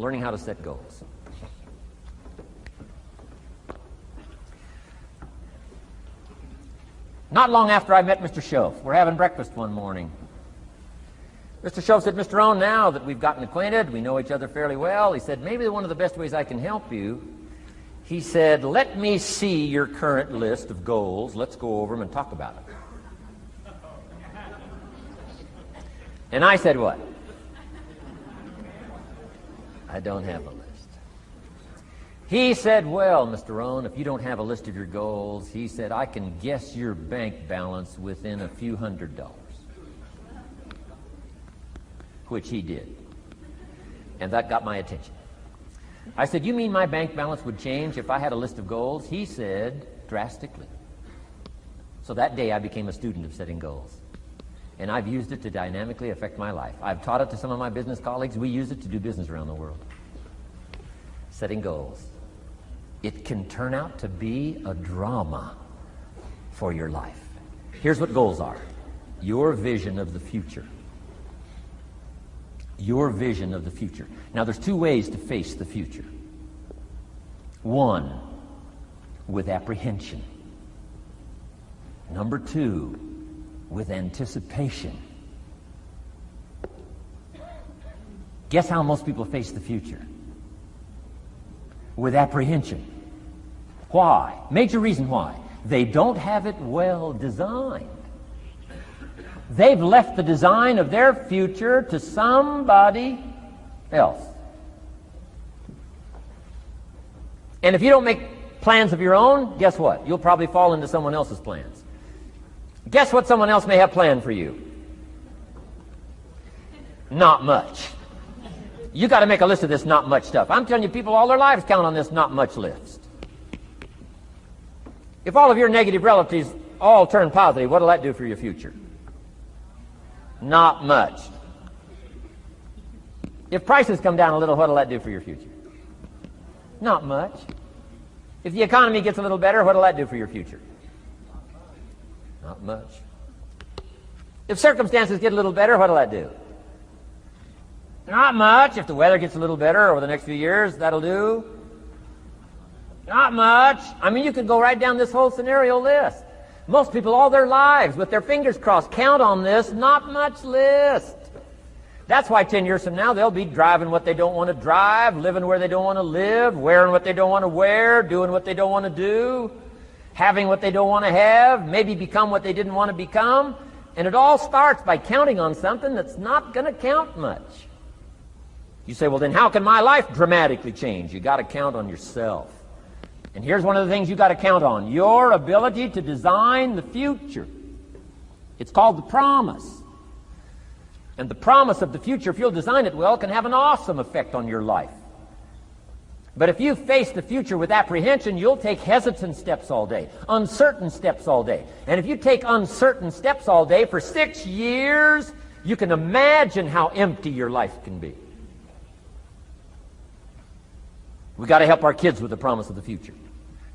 learning how to set goals. Not long after I met Mr. Schoaf, we're having breakfast one morning. Mr. Schoaf said, Mr. Rohn, now that we've gotten acquainted, we know each other fairly well, he said, maybe one of the best ways I can help you, he said, let me see your current list of goals. Let's go over them and talk about it. And I said, what? I don't have a list. He said, well, Mr. Rohn, if you don't have a list of your goals, he said, I can guess your bank balance within a few $100s. Which he did. And that got my attention. I said, you mean my bank balance would change if I had a list of goals? He said, drastically. So that day I became a student of setting goals. And I've used it to dynamically affect my life. I've taught it to some of my business colleagues. We use it to do business around the world. Setting goals. It can turn out to be a drama for your life. Here's what goals are. Your vision of the future. Your vision of the future. Now, there's two ways to face the future. One, with apprehension. Number two, with anticipation. Guess how most people face the future? With apprehension. Why? Major reason why. They don't have it well designed. They've left the design of their future to somebody else. And if you don't make plans of your own, guess what? You'll probably fall into someone else's plans. Guess what someone else may have planned for you? Not much. You got to make a list of this not much stuff. I'm telling you, people all their lives count on this not much list. If all of your negative relatives all turn positive, what will that do for your future? Not much. If prices come down a little, what will that do for your future? Not much. If the economy gets a little better, what will that do for your future? Not much. If circumstances get a little better, what will that do? Not much. If the weather gets a little better over the next few years, that'll do. Not much. I mean, you could go right down this whole scenario list. Most people all their lives, with their fingers crossed, count on this not much list. That's why 10 years from now, they'll be driving what they don't want to drive, living where they don't want to live, wearing what they don't want to wear, doing what they don't want to do, having what they don't want to have, maybe become what they didn't want to become. And it all starts by counting on something that's not going to count much. You say, well, then how can my life dramatically change? You got to count on yourself. And here's one of the things you got to count on. Your ability to design the future. It's called the promise. And the promise of the future, if you'll design it well, can have an awesome effect on your life. But if you face the future with apprehension, you'll take hesitant steps all day, uncertain steps all day. And if you take uncertain steps all day for 6 years, you can imagine how empty your life can be. We've got to help our kids with the promise of the future.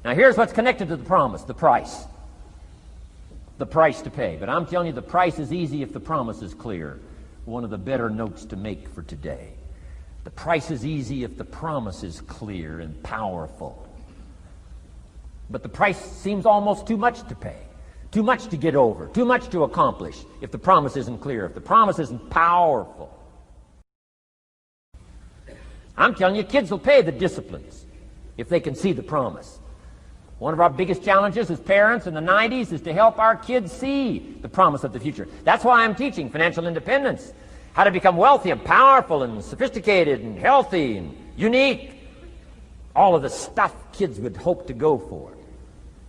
Now here's what's connected to the promise, the price. The price to pay. But I'm telling you, the price is easy if the promise is clear. One of the better notes to make for today. The price is easy if the promise is clear and powerful. But the price seems almost too much to pay. Too much to get over. Too much to accomplish if the promise isn't clear, if the promise isn't powerful. I'm telling you, kids will pay the disciplines if they can see the promise. One of our biggest challenges as parents in the 90s is to help our kids see the promise of the future. That's why I'm teaching financial independence, how to become wealthy and powerful and sophisticated and healthy and unique. All of the stuff kids would hope to go for.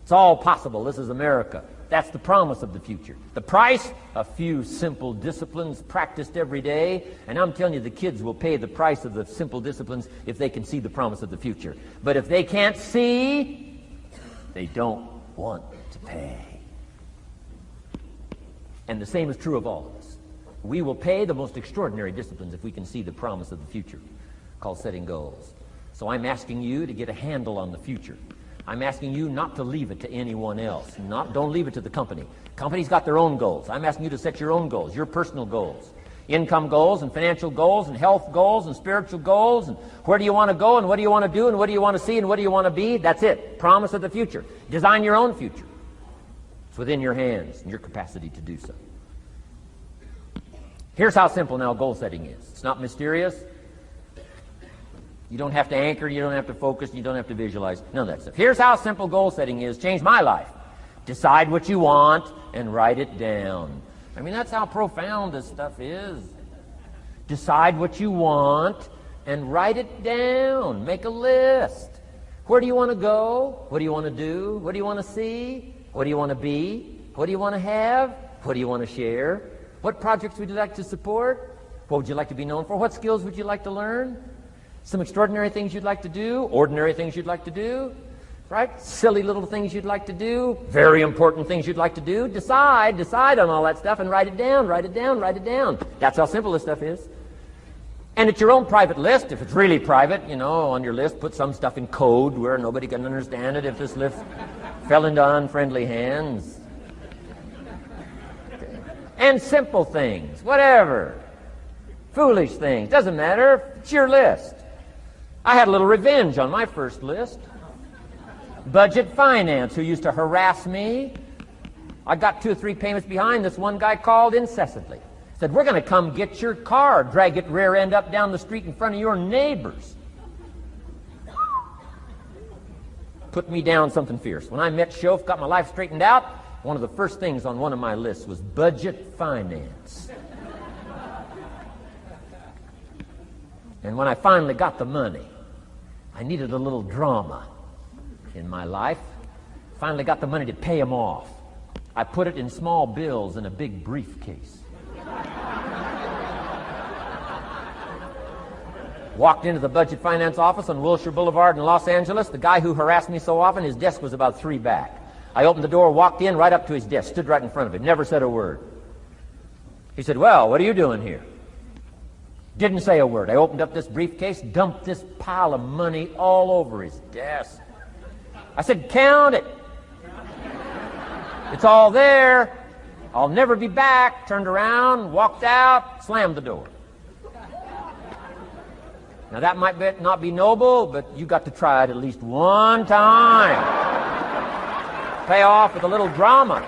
It's all possible. This is America. That's the promise of the future. The price, a few simple disciplines practiced every day. And I'm telling you, the kids will pay the price of the simple disciplines if they can see the promise of the future. But if they can't see, they don't want to pay. And the same is true of all of us. We will pay the most extraordinary disciplines if we can see the promise of the future, called setting goals. So I'm asking you to get a handle on the future. I'm asking you not to leave it to anyone else. Don't leave it to the company. Company's got their own goals. I'm asking you to set your own goals, your personal goals. Income goals and financial goals and health goals and spiritual goals and where do you want to go and what do you want to do and what do you want to see and what do you want to be. That's it. Promise of the future. Design your own future. It's within your hands and your capacity to do so. Here's how simple now goal setting is. It's not mysterious. You don't have to anchor, you don't have to focus, you don't have to visualize. None of that stuff. Here's how simple goal setting is. Changed my life. Decide what you want and write it down. I mean, that's how profound this stuff is. Decide what you want and write it down. Make a list. Where do you want to go? What do you want to do? What do you want to see? What do you want to be? What do you want to have? What do you want to share? What projects would you like to support? What would you like to be known for? What skills would you like to learn? Some extraordinary things you'd like to do? Ordinary things you'd like to do? Right? Silly little things you'd like to do, very important things you'd like to do. Decide on all that stuff and write it down, write it down, write it down. That's how simple this stuff is. And it's your own private list. If it's really private, on your list, put some stuff in code where nobody can understand it if this list fell into unfriendly hands. Okay. And simple things, whatever. Foolish things, doesn't matter. It's your list. I had a little revenge on my first list. Budget finance, who used to harass me. I got 2 or 3 payments behind. This one guy called incessantly. Said, we're going to come get your car, drag it rear end up down the street in front of your neighbors. Put me down something fierce. When I met Shof, got my life straightened out, one of the first things on one of my lists was budget finance. And when I finally got the money, I needed a little drama in my life. Finally got the money to pay him off. I put it in small bills in a big briefcase. Walked into the budget finance office on Wilshire Boulevard in Los Angeles. The guy who harassed me so often, his desk was about 3 back. I opened the door, walked in, right up to his desk, stood right in front of him, never said a word. He said, well, what are you doing here? Didn't say a word. I opened up this briefcase, dumped this pile of money all over his desk. I said, count it. It's all there. I'll never be back. Turned around, walked out, slammed the door. Now that might not be noble, but you got to try it at least one time. Pay off with a little drama.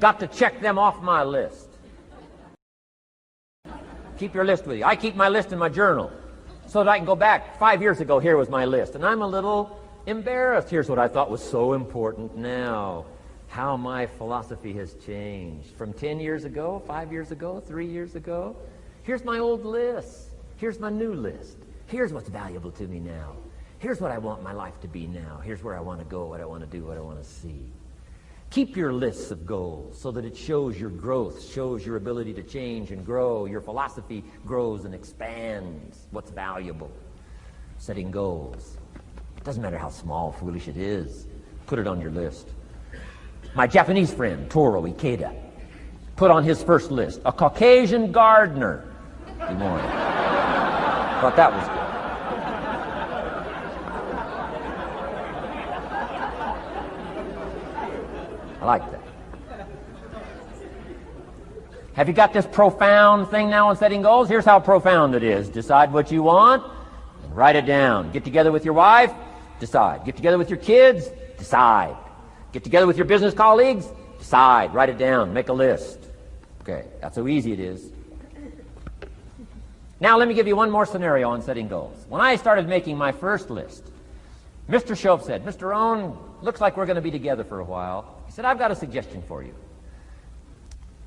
Got to check them off my list. Keep your list with you. I keep my list in my journal so that I can go back. 5 years ago, here was my list. And I'm a little embarrassed. Here's what I thought was so important now. How my philosophy has changed. From 10 years ago, 5 years ago, 3 years ago. Here's my old list. Here's my new list. Here's what's valuable to me now. Here's what I want my life to be now. Here's where I want to go, what I want to do, what I want to see. Keep your lists of goals so that it shows your growth, shows your ability to change and grow. Your philosophy grows and expands what's valuable. Setting goals. It doesn't matter how small, foolish it is. Put it on your list. My Japanese friend, Toro Ikeda, put on his first list, a Caucasian gardener. Good morning. Thought that was good. I like that. Have you got this profound thing now on setting goals? Here's how profound it is. Decide what you want and write it down. Get together with your wife, decide. Get together with your kids, decide. Get together with your business colleagues, decide. Write it down. Make a list. Okay, that's how easy it is. Now let me give you one more scenario on setting goals. When I started making my first list, Mr. Shof said, Mr. Rohn, looks like we're going to be together for a while. He said, I've got a suggestion for you.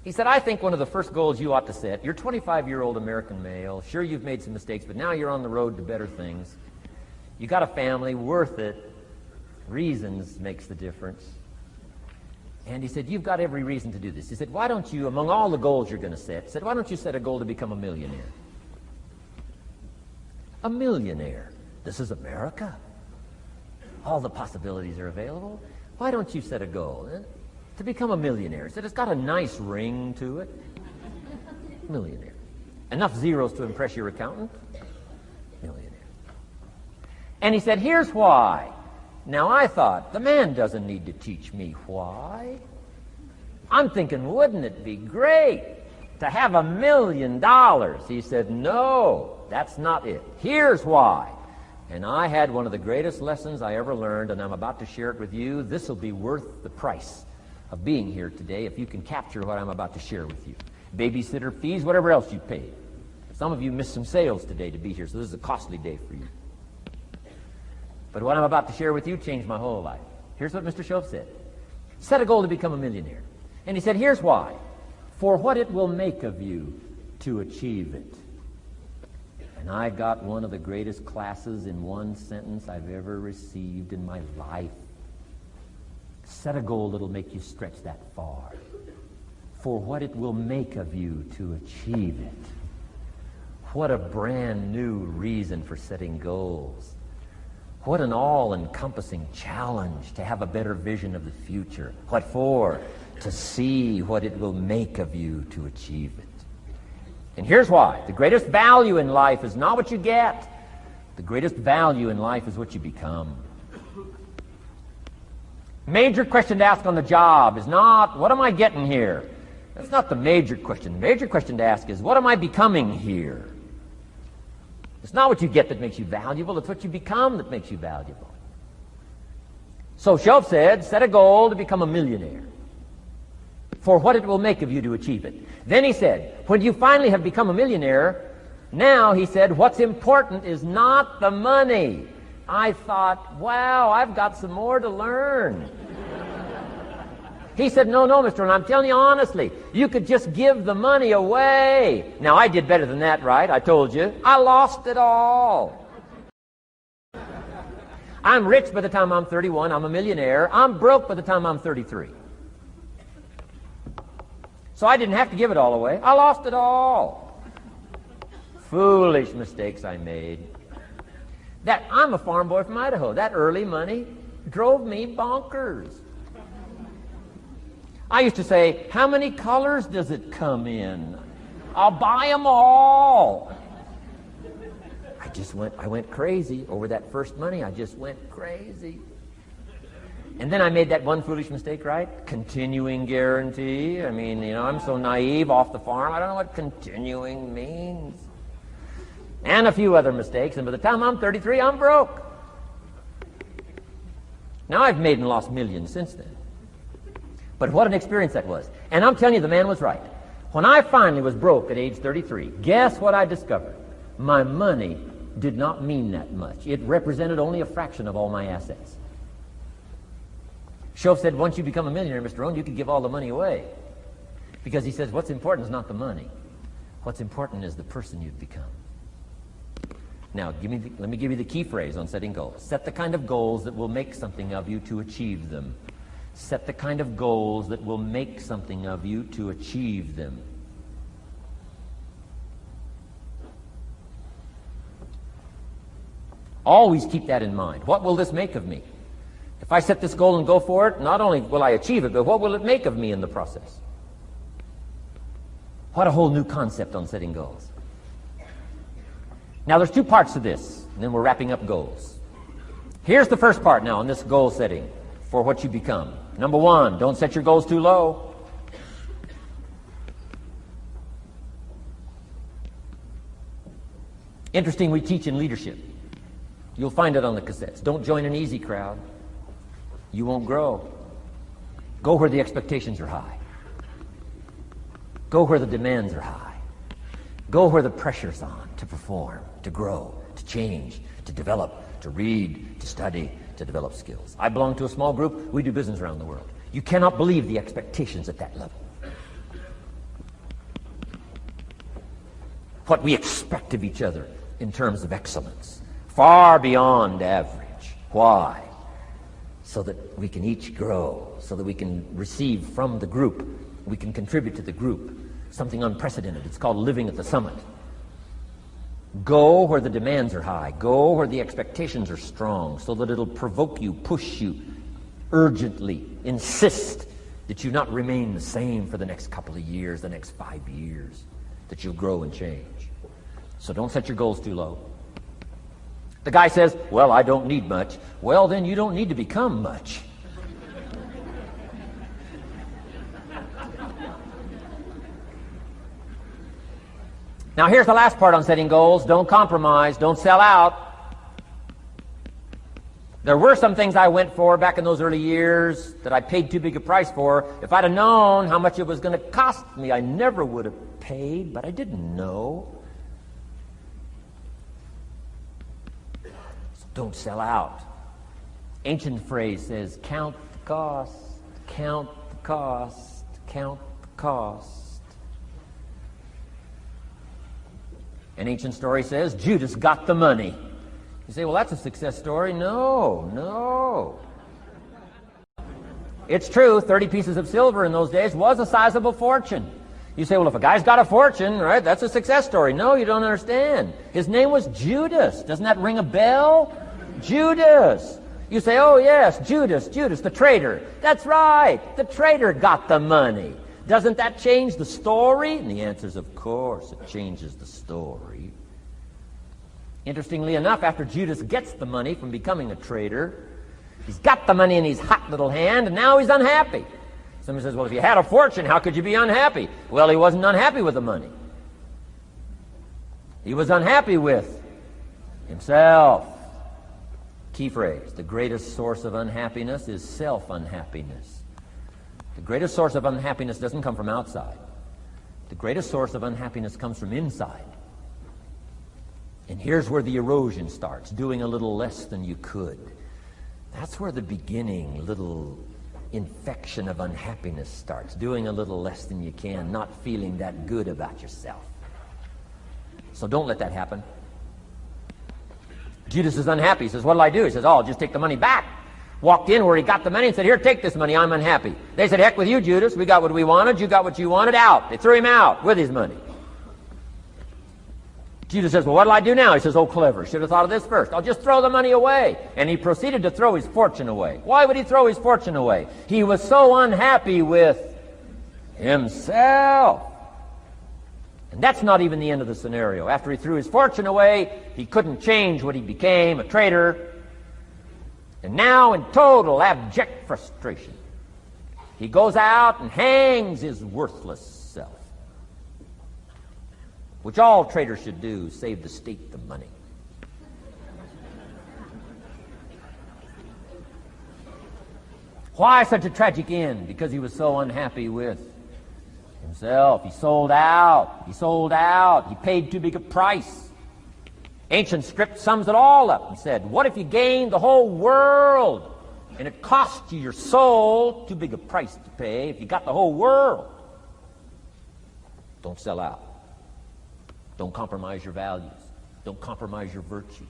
He said, I think one of the first goals you ought to set, you're a 25-year-old American male. Sure, you've made some mistakes, but now you're on the road to better things. You got a family, worth it. Reasons makes the difference. And he said, you've got every reason to do this. He said, why don't you, among all the goals you're going to set, he said, why don't you set a goal to become a millionaire? A millionaire. This is America. All the possibilities are available. Why don't you set a goal to become a millionaire? He said, it's got a nice ring to it. Millionaire. Enough zeros to impress your accountant? Millionaire. And he said, here's why. Now I thought, the man doesn't need to teach me why. I'm thinking, wouldn't it be great to have $1 million? He said, no, that's not it. Here's why. And I had one of the greatest lessons I ever learned, and I'm about to share it with you. This will be worth the price of being here today if you can capture what I'm about to share with you. Babysitter fees, whatever else you paid. Some of you missed some sales today to be here, so this is a costly day for you. But what I'm about to share with you changed my whole life. Here's what Mr. Shoaff said. Set a goal to become a millionaire. And he said, here's why. For what it will make of you to achieve it. And I got one of the greatest classes in one sentence I've ever received in my life. Set a goal that'll make you stretch that far. For what it will make of you to achieve it. What a brand new reason for setting goals. What an all-encompassing challenge to have a better vision of the future. What for? To see what it will make of you to achieve it. And here's why. The greatest value in life is not what you get. The greatest value in life is what you become. Major question to ask on the job is not, what am I getting here? That's not the major question. The major question to ask is, what am I becoming here? It's not what you get that makes you valuable. It's what you become that makes you valuable. So Shoaff said, set a goal to become a millionaire. For what it will make of you to achieve it. Then he said, when you finally have become a millionaire, now, he said, what's important is not the money. I thought, wow, I've got some more to learn. He said, no, Mr. Rohn, I'm telling you honestly, you could just give the money away. Now, I did better than that, right? I told you. I lost it all. I'm rich by the time I'm 31. I'm a millionaire. I'm broke by the time I'm 33. So I didn't have to give it all away. I lost it all. Foolish mistakes I made. I'm a farm boy from Idaho. That early money drove me bonkers. I used to say, how many colors does it come in? I'll buy them all. I went crazy over that first money. I just went crazy. And then I made that one foolish mistake, right? Continuing guarantee. I mean, I'm so naive off the farm. I don't know what continuing means. And a few other mistakes. And by the time I'm 33, I'm broke. Now I've made and lost millions since then. But what an experience that was. And I'm telling you, the man was right. When I finally was broke at age 33, guess what I discovered? My money did not mean that much. It represented only a fraction of all my assets. Shoaff said, once you become a millionaire, Mr. Rohn, you can give all the money away. Because he says, what's important is not the money. What's important is the person you've become. Now, let me give you the key phrase on setting goals. Set the kind of goals that will make something of you to achieve them. Set the kind of goals that will make something of you to achieve them. Always keep that in mind. What will this make of me? If I set this goal and go for it, not only will I achieve it, but what will it make of me in the process? What a whole new concept on setting goals. Now, there's two parts to this, and then we're wrapping up goals. Here's the first part now on this goal setting for what you become. Number one, don't set your goals too low. Interesting, we teach in leadership. You'll find it on the cassettes. Don't join an easy crowd. You won't grow. Go where the expectations are high. Go where the demands are high. Go where the pressure's on to perform, to grow, to change, to develop, to read, to study, to develop skills. I belong to a small group. We do business around the world. You cannot believe the expectations at that level. What we expect of each other in terms of excellence. Far beyond average. Why? So that we can each grow, so that we can receive from the group, we can contribute to the group. Something unprecedented. It's called living at the summit. Go where the demands are high. Go where the expectations are strong, so that it'll provoke you, push you, urgently insist that you not remain the same for the next couple of years, the next 5 years, that you'll grow and change. So don't set your goals too low. The guy says, well, I don't need much. Well, then you don't need to become much. Now here's the last part on setting goals. Don't compromise. Don't sell out. There were some things I went for back in those early years that I paid too big a price for. If I'd have known how much it was going to cost me, I never would have paid, but I didn't know. So don't sell out. Ancient phrase says, count the cost, count the cost, count the cost. An ancient story says, Judas got the money. You say, well, that's a success story. No. It's true, 30 pieces of silver in those days was a sizable fortune. You say, well, if a guy's got a fortune, right, that's a success story. No, you don't understand. His name was Judas. Doesn't that ring a bell? Judas. You say, oh, yes, Judas, the traitor. That's right, the traitor got the money. Doesn't that change the story? And the answer is, of course, it changes the story. Interestingly enough, after Judas gets the money from becoming a traitor, he's got the money in his hot little hand, and now he's unhappy. Somebody says, well, if you had a fortune, how could you be unhappy? Well, he wasn't unhappy with the money. He was unhappy with himself. Key phrase, the greatest source of unhappiness is self-unhappiness. The greatest source of unhappiness doesn't come from outside. The greatest source of unhappiness comes from inside. And here's where the erosion starts, doing a little less than you could. That's where the beginning little infection of unhappiness starts, doing a little less than you can, not feeling that good about yourself. So don't let that happen. Judas is unhappy. He says, what'll I do? He says, oh, I'll just take the money back. Walked in where he got the money and said, here, take this money, I'm unhappy. They said, heck with you, Judas. We got what we wanted, you got what you wanted, out. They threw him out with his money. Judas says, well, what'll I do now? He says, oh, clever. Should have thought of this first. I'll just throw the money away. And he proceeded to throw his fortune away. Why would he throw his fortune away? He was so unhappy with himself. And that's not even the end of the scenario. After he threw his fortune away, he couldn't change what he became, a traitor. And now, in total abject frustration, he goes out and hangs his worthless self. Which all traitors should do, save the state the money. Why such a tragic end? Because he was so unhappy with himself. He sold out. He paid too big a price. Ancient script sums it all up and said, what if you gained the whole world and it cost you your soul? Too big a price to pay if you got the whole world. Don't sell out. Don't compromise your values. Don't compromise your virtues.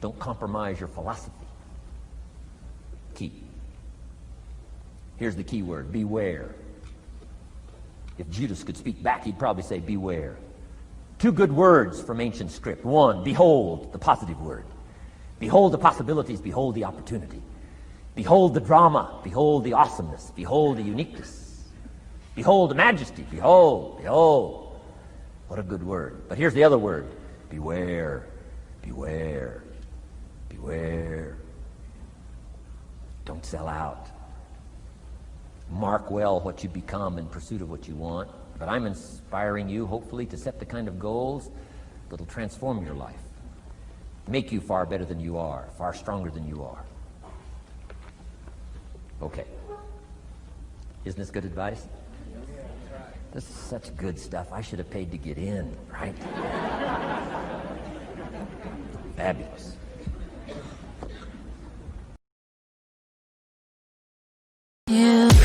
Don't compromise your philosophy. Key. Here's the key word, beware. If Judas could speak back, he'd probably say beware. Two good words from ancient script. One, behold, the positive word. Behold the possibilities, behold the opportunity. Behold the drama, behold the awesomeness, behold the uniqueness. Behold the majesty, behold, behold. What a good word. But here's the other word. Beware, beware, beware. Don't sell out. Mark well what you become in pursuit of what you want. But I'm inspiring you, hopefully, to set the kind of goals that'll transform your life. Make you far better than you are, far stronger than you are. Okay. Isn't this good advice? This is such good stuff. I should have paid to get in, right? Fabulous. Yeah.